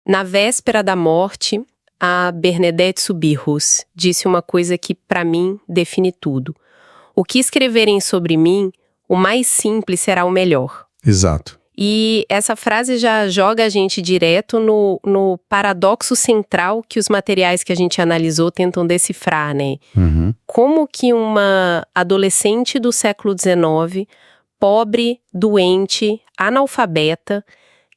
Na véspera da morte, a Bernadette Soubirous disse uma coisa que, para mim, define tudo. O que escreverem sobre mim, o mais simples será o melhor. Exato. E essa frase já joga a gente direto no paradoxo central que os materiais que a gente analisou tentam decifrar, né? Uhum. Como que uma adolescente do século XIX, pobre, doente, analfabeta,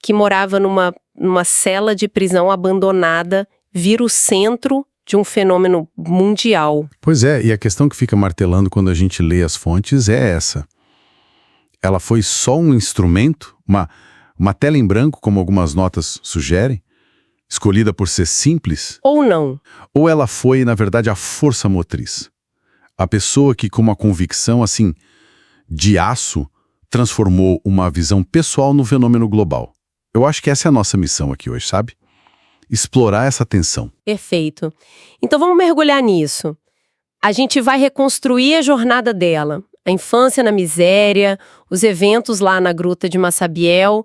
que morava numa cela de prisão abandonada, vira o centro de um fenômeno mundial. Pois é, e a questão que fica martelando quando a gente lê as fontes é essa. Ela foi só um instrumento, uma tela em branco, como algumas notas sugerem, escolhida por ser simples? Ou não? Ou ela foi, na verdade, a força motriz? A pessoa que, com uma convicção, assim, de aço, transformou uma visão pessoal no fenômeno global. Eu acho que essa é a nossa missão aqui hoje, sabe? Explorar essa tensão. Perfeito. Então vamos mergulhar nisso. A gente vai reconstruir a jornada dela. A infância na miséria, os eventos lá na Gruta de Massabielle,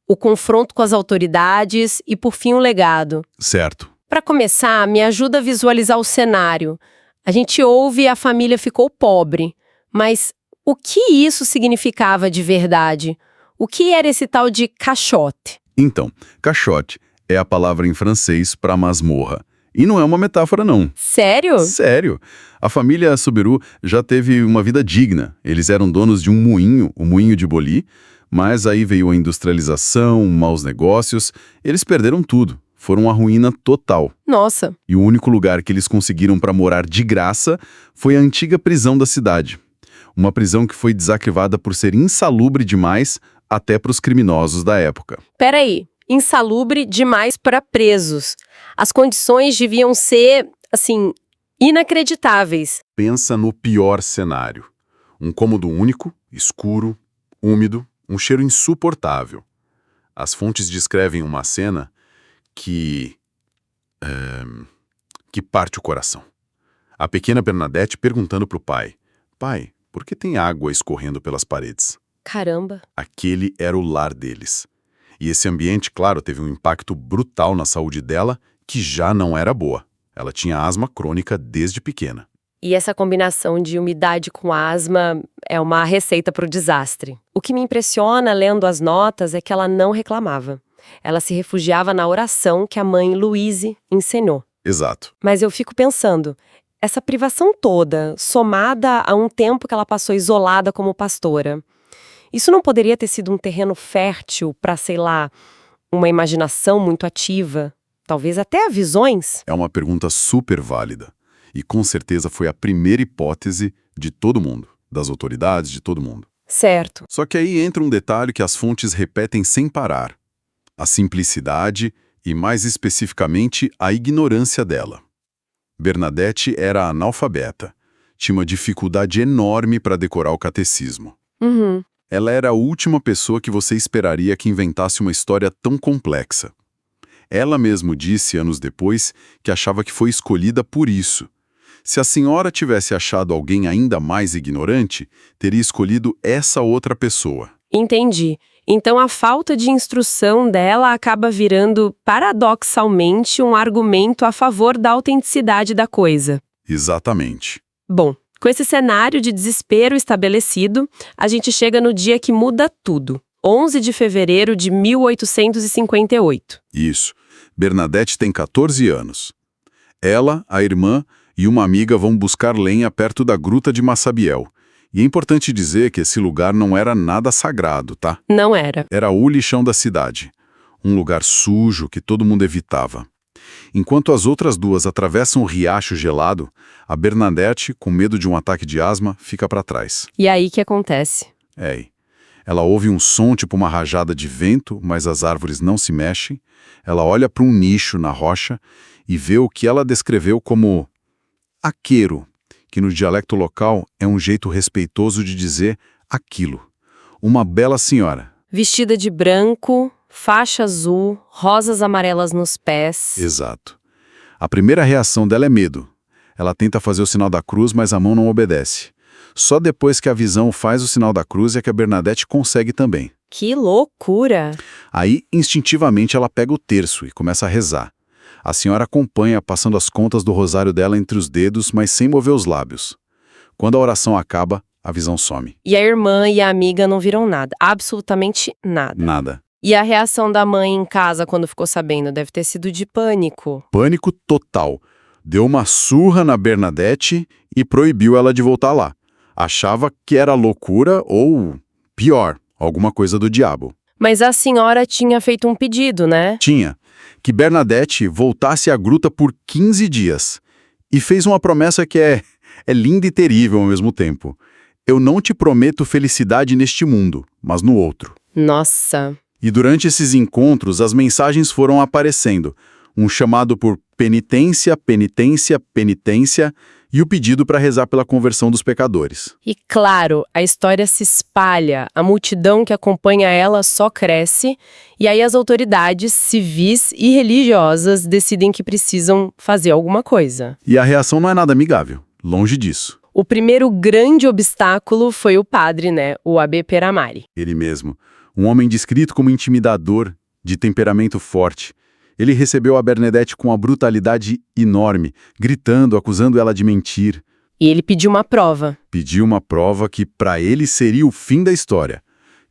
o confronto com as autoridades e, por fim, o legado. Certo. Para começar, me ajuda a visualizar o cenário. A gente ouve e a família ficou pobre, mas o que isso significava de verdade? O que era esse tal de caixote? Então, caixote é a palavra em francês para masmorra. E não é uma metáfora, não. Sério? Sério. A família Soubirous já teve uma vida digna. Eles eram donos de um moinho, o Moinho de Boli, mas aí veio a industrialização, maus negócios. Eles perderam tudo. Foram a ruína total. Nossa. E o único lugar que eles conseguiram para morar de graça foi a antiga prisão da cidade. Uma prisão que foi desacrivada por ser insalubre demais até para os criminosos da época. Peraí. Insalubre demais para presos. As condições deviam ser, assim, inacreditáveis. Pensa no pior cenário. Um cômodo único, escuro, úmido, um cheiro insuportável. As fontes descrevem uma cena que parte o coração. A pequena Bernadette perguntando para o pai: "Pai, por que tem água escorrendo pelas paredes?" Caramba. Aquele era o lar deles. E esse ambiente, claro, teve um impacto brutal na saúde dela, que já não era boa. Ela tinha asma crônica desde pequena. E essa combinação de umidade com asma é uma receita para o desastre. O que me impressiona lendo as notas é que ela não reclamava. Ela se refugiava na oração que a mãe Louise ensinou. Exato. Mas eu fico pensando, essa privação toda, somada a um tempo que ela passou isolada como pastora, isso não poderia ter sido um terreno fértil para, sei lá, uma imaginação muito ativa? Talvez até visões? É uma pergunta super válida. E com certeza foi a primeira hipótese de todo mundo, das autoridades, de todo mundo. Certo. Só que aí entra um detalhe que as fontes repetem sem parar. A simplicidade e, mais especificamente, a ignorância dela. Bernadette era analfabeta. Tinha uma dificuldade enorme para decorar o catecismo. Uhum. Ela era a última pessoa que você esperaria que inventasse uma história tão complexa. Ela mesmo disse, anos depois, que achava que foi escolhida por isso. Se a senhora tivesse achado alguém ainda mais ignorante, teria escolhido essa outra pessoa. Entendi. Então a falta de instrução dela acaba virando, paradoxalmente, um argumento a favor da autenticidade da coisa. Exatamente. Bom, com esse cenário de desespero estabelecido, a gente chega no dia que muda tudo. 11 de fevereiro de 1858. Isso. Bernadette tem 14 anos. Ela, a irmã e uma amiga vão buscar lenha perto da Gruta de Massabielle. E é importante dizer que esse lugar não era nada sagrado, tá? Não era. Era o lixão da cidade. Um lugar sujo que todo mundo evitava. Enquanto as outras duas atravessam o riacho gelado, a Bernadette, com medo de um ataque de asma, fica para trás. E aí que acontece? Ela ouve um som tipo uma rajada de vento, mas as árvores não se mexem. Ela olha para um nicho na rocha e vê o que ela descreveu como aqueiro, que no dialecto local é um jeito respeitoso de dizer aquilo. Uma bela senhora. Vestida de branco, faixa azul, rosas amarelas nos pés. Exato. A primeira reação dela é medo. Ela tenta fazer o sinal da cruz, mas a mão não obedece. Só depois que a visão faz o sinal da cruz é que a Bernadette consegue também. Que loucura! Aí, instintivamente, ela pega o terço e começa a rezar. A senhora acompanha, passando as contas do rosário dela entre os dedos, mas sem mover os lábios. Quando a oração acaba, a visão some. E a irmã e a amiga não viram nada, absolutamente nada. Nada. E a reação da mãe em casa quando ficou sabendo deve ter sido de pânico. Pânico total. Deu uma surra na Bernadette e proibiu ela de voltar lá. Achava que era loucura ou, pior, alguma coisa do diabo. Mas a senhora tinha feito um pedido, né? Tinha. Que Bernadette voltasse à gruta por 15 dias. E fez uma promessa que é linda e terrível ao mesmo tempo. Eu não te prometo felicidade neste mundo, mas no outro. Nossa. E durante esses encontros, as mensagens foram aparecendo. Um chamado por penitência, penitência, penitência e o pedido para rezar pela conversão dos pecadores. E claro, a história se espalha, a multidão que acompanha ela só cresce, e aí as autoridades civis e religiosas decidem que precisam fazer alguma coisa. E a reação não é nada amigável, longe disso. O primeiro grande obstáculo foi o padre, né, o Abbé Peramari. Ele mesmo, um homem descrito como intimidador, de temperamento forte. Ele recebeu a Bernadette com uma brutalidade enorme, gritando, acusando ela de mentir. E ele pediu uma prova. Pediu uma prova que para ele seria o fim da história,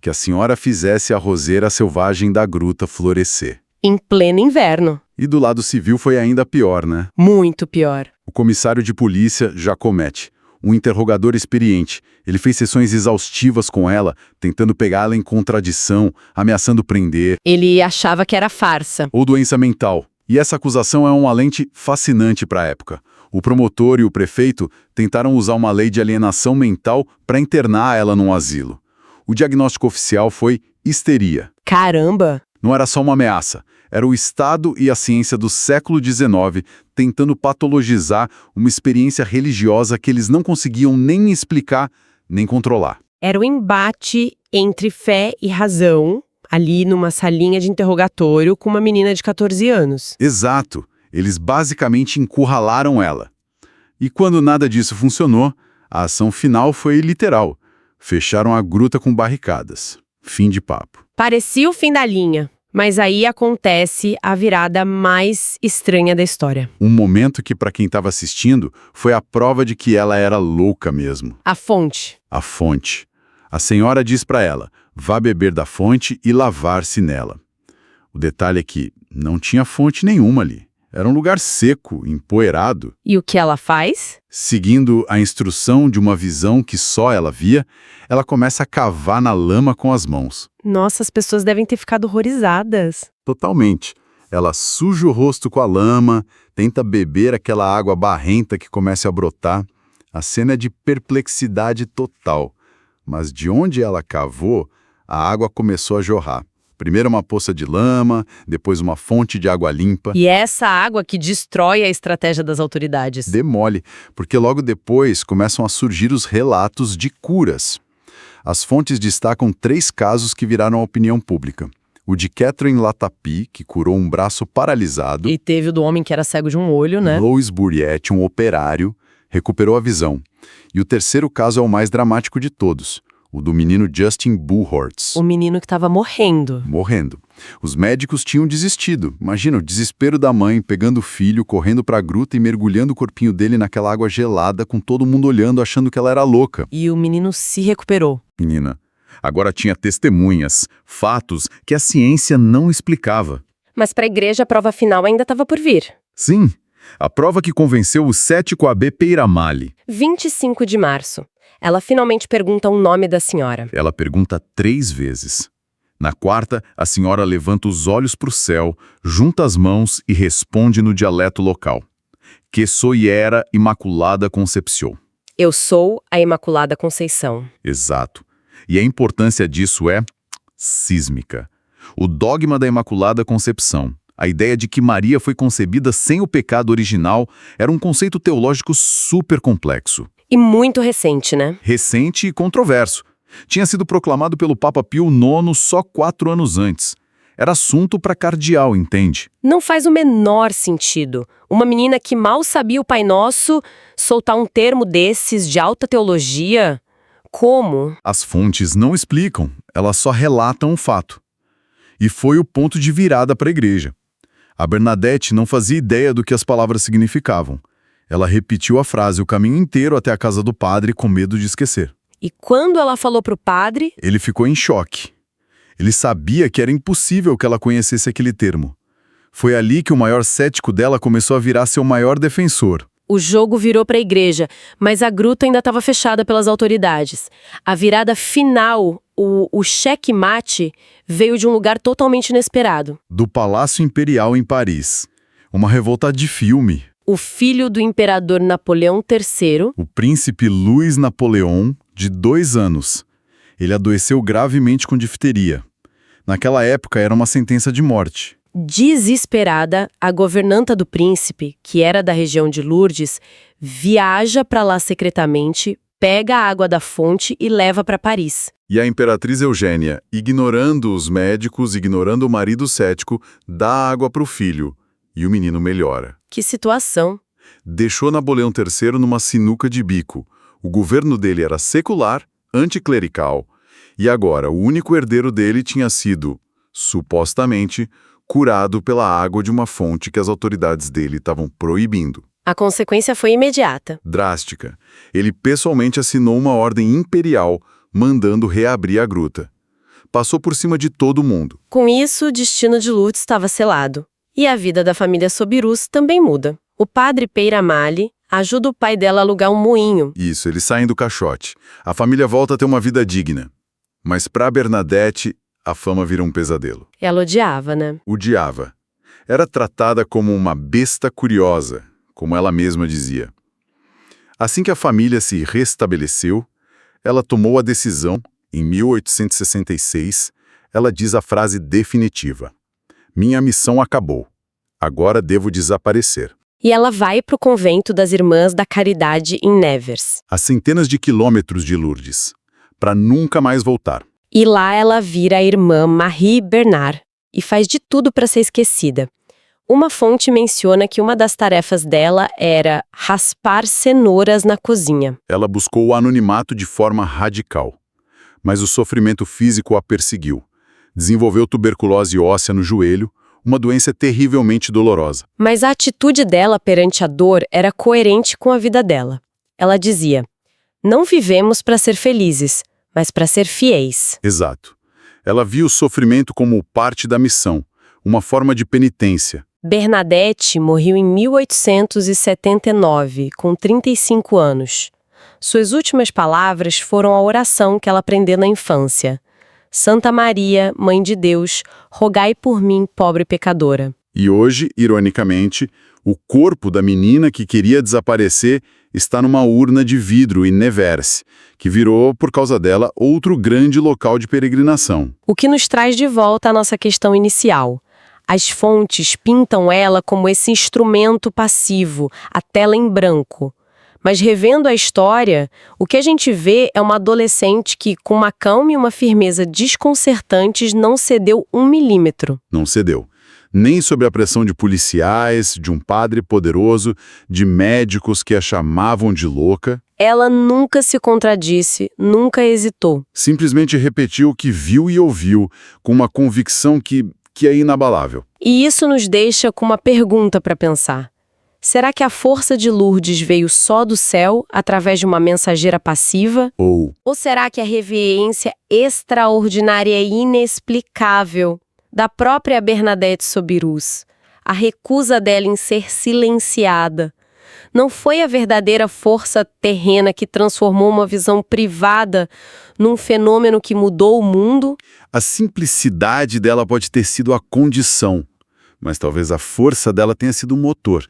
que a senhora fizesse a roseira selvagem da gruta florescer. Em pleno inverno. E do lado civil foi ainda pior, né? Muito pior. O comissário de polícia, Jacomete, um interrogador experiente, ele fez sessões exaustivas com ela, tentando pegá-la em contradição, ameaçando prender. Ele achava que era farsa. Ou doença mental. E essa acusação é um alente fascinante para a época. O promotor e o prefeito tentaram usar uma lei de alienação mental para internar ela num asilo. O diagnóstico oficial foi histeria. Caramba! Não era só uma ameaça, era o Estado e a ciência do século XIX tentando patologizar uma experiência religiosa que eles não conseguiam nem explicar, nem controlar. Era o embate entre fé e razão, ali numa salinha de interrogatório com uma menina de 14 anos. Exato, eles basicamente encurralaram ela. E quando nada disso funcionou, a ação final foi literal. Fecharam a gruta com barricadas. Fim de papo. Parecia o fim da linha. Mas aí acontece a virada mais estranha da história. Um momento que, para quem estava assistindo, foi a prova de que ela era louca mesmo. A fonte. A fonte. A senhora diz para ela, vá beber da fonte e lavar-se nela. O detalhe é que não tinha fonte nenhuma ali. Era um lugar seco, empoeirado. E o que ela faz? Seguindo a instrução de uma visão que só ela via, ela começa a cavar na lama com as mãos. Nossa, as pessoas devem ter ficado horrorizadas. Totalmente. Ela suja o rosto com a lama, tenta beber aquela água barrenta que começa a brotar. A cena é de perplexidade total. Mas de onde ela cavou, a água começou a jorrar. Primeiro uma poça de lama, depois uma fonte de água limpa. E é essa água que destrói a estratégia das autoridades. Demole, porque logo depois começam a surgir os relatos de curas. As fontes destacam 3 casos que viraram a opinião pública. O de Catherine Latapy, que curou um braço paralisado. E teve o do homem que era cego de um olho, né? Louis Bourriette, um operário, recuperou a visão. E o terceiro caso é o mais dramático de todos. O do menino Justin Buchholz. O menino que estava morrendo. Morrendo. Os médicos tinham desistido. Imagina o desespero da mãe pegando o filho, correndo para a gruta e mergulhando o corpinho dele naquela água gelada, com todo mundo olhando, achando que ela era louca. E o menino se recuperou. Menina, agora tinha testemunhas, fatos que a ciência não explicava. Mas para a igreja a prova final ainda estava por vir. Sim, a prova que convenceu o cético Abbé Peramali. 25 de março. Ela finalmente pergunta o nome da senhora. Ela pergunta 3 vezes. Na quarta, a senhora levanta os olhos para o céu, junta as mãos e responde no dialeto local. Que soy era Imaculada Concepción. Eu sou a Imaculada Conceição. Exato. E a importância disso é sísmica. O dogma da Imaculada Concepção, a ideia de que Maria foi concebida sem o pecado original, era um conceito teológico super complexo. E muito recente, né? Recente e controverso. Tinha sido proclamado pelo Papa Pio IX só 4 anos antes. Era assunto para cardeal, entende? Não faz o menor sentido. Uma menina que mal sabia o Pai Nosso soltar um termo desses de alta teologia. como? As fontes não explicam, elas só relatam o fato. E foi o ponto de virada para a igreja. A Bernadette não fazia ideia do que as palavras significavam. Ela repetiu a frase o caminho inteiro até a casa do padre com medo de esquecer. E quando ela falou para o padre, Ele ficou em choque. Ele sabia que era impossível que ela conhecesse aquele termo. Foi ali que o maior cético dela começou a virar seu maior defensor. o jogo virou para a igreja, mas a gruta ainda estava fechada pelas autoridades. A virada final, o checkmate, veio de um lugar totalmente inesperado. Do Palácio Imperial em Paris. Uma revolta de filme. O filho do imperador Napoleão III, O príncipe Luiz Napoleão, de 2 anos. Ele adoeceu gravemente com difteria. Naquela época era uma sentença de morte. desesperada, a governanta do príncipe, que era da região de Lourdes, viaja para lá secretamente, pega a água da fonte e leva para Paris. E a imperatriz Eugênia, ignorando os médicos, ignorando o marido cético, dá água para o filho. E o menino melhora. Que situação! Deixou Napoleão III numa sinuca de bico. O governo dele era secular, anticlerical. E agora, o único herdeiro dele tinha sido, supostamente, curado pela água de uma fonte que as autoridades dele estavam proibindo. A consequência foi imediata. Drástica. Ele pessoalmente assinou uma ordem imperial, mandando reabrir a gruta. Passou por cima de todo mundo. Com isso, o destino de Lourdes estava selado. E a vida da família Sobirus também muda. O padre Peyramale ajuda o pai dela a alugar um moinho. Isso, eles saem do caixote. A família volta a ter uma vida digna. Mas para Bernadette, a fama vira um pesadelo. Ela odiava, né? Odiava. Era tratada como uma besta curiosa, como ela mesma dizia. Assim que a família se restabeleceu, ela tomou a decisão, em 1866, ela diz a frase definitiva: "Minha missão acabou. Agora devo desaparecer." E ela vai para o convento das Irmãs da Caridade em Nevers. A centenas de quilômetros de Lourdes, para nunca mais voltar. E lá ela vira a irmã Marie Bernard e faz de tudo para ser esquecida. Uma fonte menciona que uma das tarefas dela era raspar cenouras na cozinha. Ela buscou o anonimato de forma radical. Mas o sofrimento físico a perseguiu. Desenvolveu tuberculose óssea no joelho, uma doença terrivelmente dolorosa. Mas a atitude dela perante a dor era coerente com a vida dela. Ela dizia: "Não vivemos para ser felizes, mas para ser fiéis." Exato. Ela viu o sofrimento como parte da missão, uma forma de penitência. Bernadette morreu em 1879, com 35 anos. Suas últimas palavras foram a oração que ela aprendeu na infância: "Santa Maria, Mãe de Deus, rogai por mim, pobre pecadora." E hoje, ironicamente, o corpo da menina que queria desaparecer está numa urna de vidro em Nevers, que virou, por causa dela, outro grande local de peregrinação. O que nos traz de volta à nossa questão inicial. As fontes pintam ela como esse instrumento passivo, a tela em branco. Mas revendo a história, o que a gente vê é uma adolescente que, com uma calma e uma firmeza desconcertantes, não cedeu 1 milímetro. Não cedeu. Nem sob a pressão de policiais, de um padre poderoso, de médicos que a chamavam de louca. Ela nunca se contradisse, nunca hesitou. Simplesmente repetiu o que viu e ouviu, com uma convicção que é inabalável. E isso nos deixa com uma pergunta para pensar. Será que a força de Lourdes veio só do céu, através de uma mensageira passiva? Ou será que a reverência extraordinária e inexplicável da própria Bernadette Sobirus, a recusa dela em ser silenciada, não foi a verdadeira força terrena que transformou uma visão privada num fenômeno que mudou o mundo? a simplicidade dela pode ter sido a condição, mas talvez a força dela tenha sido o motor.